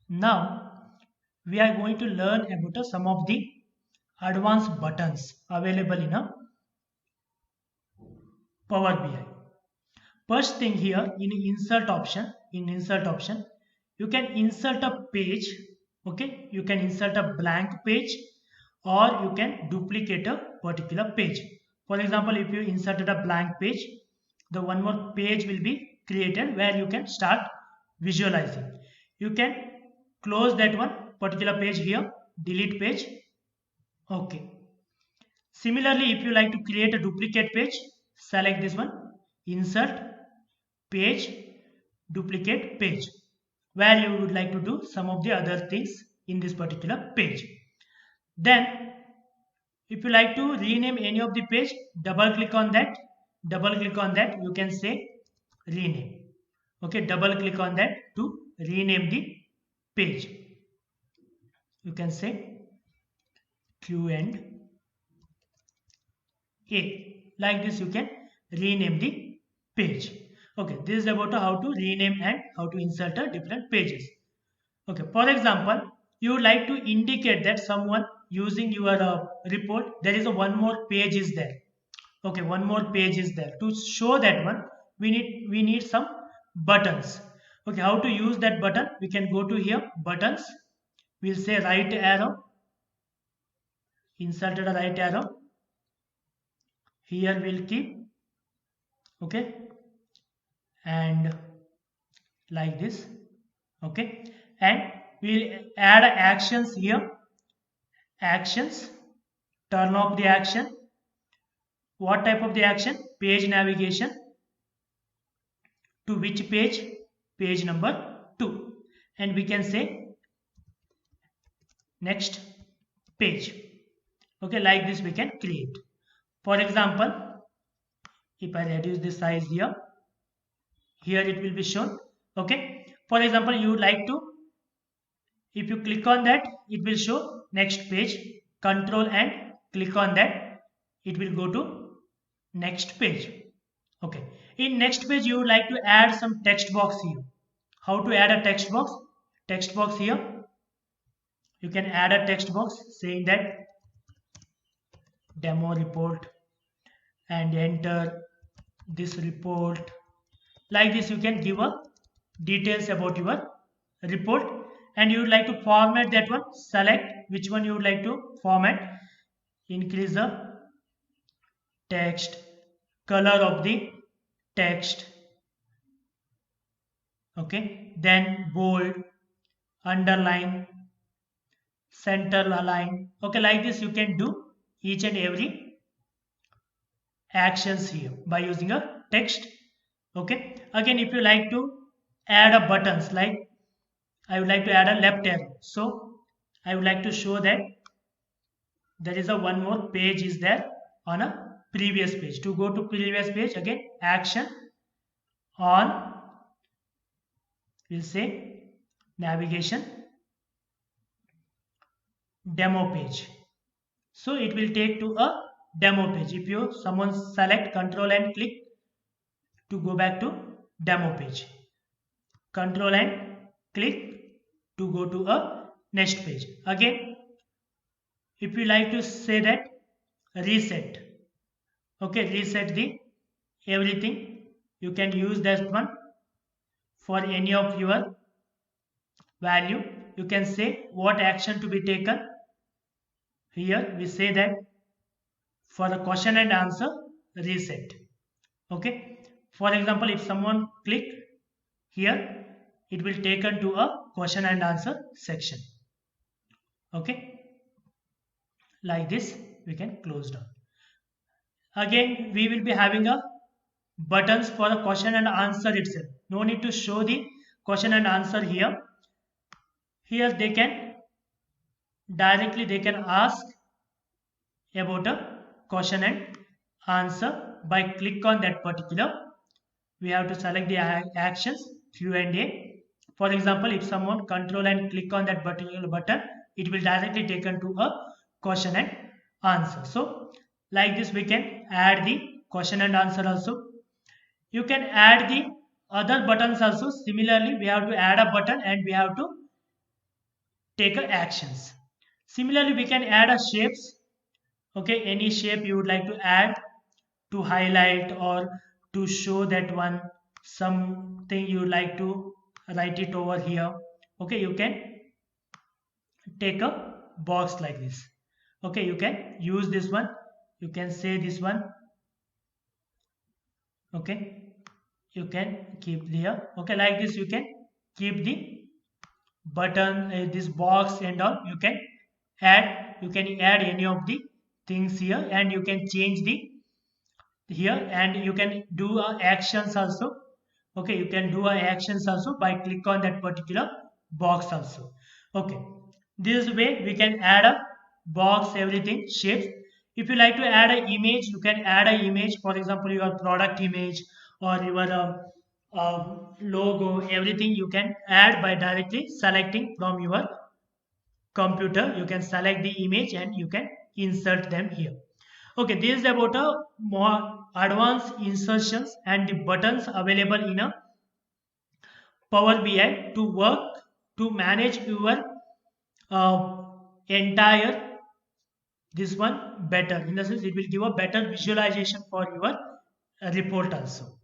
Now we are going to learn about some of the advanced buttons available in a Power BI. First thing here in insert option, you can insert a page, okay? You can insert a blank page or you can duplicate a particular page. For example, if you inserted a blank page, the one more page will be created where you can start visualizing. You can close that one particular page here, delete page, okay. Similarly, if you like to create a duplicate page, select this one, insert page, duplicate page, where you would like to do some of the other things in this particular page. Then if you like to rename any of the page, double click on that, you can say rename. Okay, double click on that to rename the page. You can say Q and A. Like this you can rename the page. Okay, this is about how to rename and how to insert a different pages. Okay, for example, you would like to indicate that someone using your report, there is a one more page is there. Okay, one more page is there. To show that one, we need some buttons. Okay, how to use that button? We can go to here, buttons. We'll say right arrow, inserted a right arrow. Here we'll keep, okay, and like this, okay, and we'll add actions here, actions, turn off the action. What type of the action? Page navigation. To which page? Page number 2. And we can say next page. Okay, like this we can create. For example, if I reduce the size here, here it will be shown. Okay, for example, you would like to, if you click on that, it will show next page. Control and click on that, it will go to next page. Okay, in next page you would like to add some text box here. How to add a text box? Text box here, you can add a text box saying that demo report and enter this report. Like this you can give a details about your report, and you would like to format that one. Select which one you would like to format. Increase the text, color of the text, okay, then bold, underline, center align. Okay, like this you can do each and every actions here by using a text. Okay, again if you like to add a buttons, like I would like to add a left arrow, so I would like to show that there is a one more page is there on a previous page. To go to previous page, again action on, we'll say navigation, demo page. So it will take to a demo page. If you someone select control and click to go back to demo page, control and click to go to a next page. Again if you like to say that reset, okay, reset the everything, you can use that one for any of your value. You can say what action to be taken. Here we say that for the question and answer, reset. Okay, for example, if someone click here, it will taken to a question and answer section. Okay, like this we can close down. Again we will be having a buttons for the question and answer itself. No need to show the question and answer here. Here they can directly they can ask about a question and answer by click on that particular. We have to select the actions Q&A. For example, if someone control and click on that particular button, it will directly taken to a question and answer. So like this we can add the question and answer also. You can add the other buttons also. Similarly, we have to add a button and we have to take a actions. Similarly, we can add a shapes. Okay, any shape you would like to add to highlight or to show that one something you would like to write it over here. Okay, you can take a box like this. Okay, you can use this one, you can say this one. Okay, you can keep there. Okay, like this you can keep the button, this box and all. You can add any of the things here, and you can change the here, and you can do actions also. Okay, you can do actions also by click on that particular box also. Okay, this way we can add a box, everything shapes. If you like to add an image, you can add an image, for example your product image or your logo, everything you can add by directly selecting from your computer. You can select the image and you can insert them here. Okay, this is about a more advanced insertions and the buttons available in a Power BI to work to manage your uh, entire this one better. In the sense, it will give a better visualization for your report also.